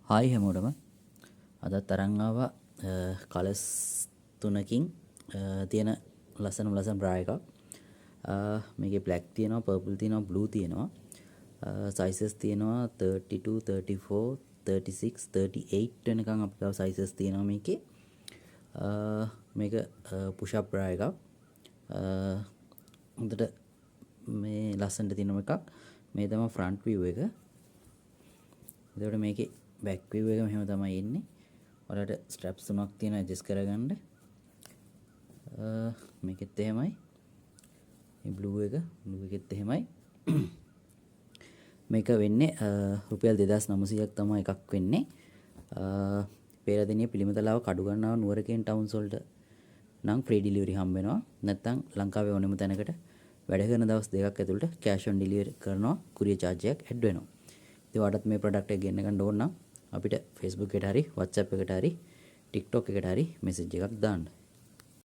Hi හැමෝටම අදත් අරන් ආවා කලස් තුනකින් තියෙන ලස්සන බ්‍රා එකක්. මේකේ බ්ලැක් තියෙනවා, පර්පල් තියෙනවා, බ්ලූ තියෙනවා. සයිසස් තියෙනවා 32, 34, 36, 38 වෙනකන් අපිට සයිසස් තියෙනවා මේකේ. මේක පුෂ් අප් බ්‍රා එකක්. හොඳට මේ ලස්සනට තියෙන එකක්. මේ තමයි ෆ්‍රන්ට් view එක. එතකොට මේකේ back view එක මෙහෙම තමයි එන්නේ. ඔයාලට straps තුනක් තියෙනවා adjust කරගන්න. මේකෙත් එහෙමයි. මේ blue එකෙත් එහෙමයි. මේක වෙන්නේ රුපියල් 2900ක් තමයි එකක් වෙන්නේ. පෙරදිනිය පිළිමතලාව කඩුගන්නාව නුවරකෙන් ටවුන්ස් වලට නම් free delivery හම්බ වෙනවා. නැත්නම් ලංකාවේ ඕනෙම තැනකට වැඩ කරන දවස් දෙකක් ඇතුළත cash on delivery කරනවා. courier charge එකක් add වෙනවා. ඉතින් ඔයාලට මේ product එක ගෙන්න ගන්න ඕන නම් අපිට Facebook එකට හරි WhatsApp එකට හරි TikTok එකට හරි message එකක් දාන්න.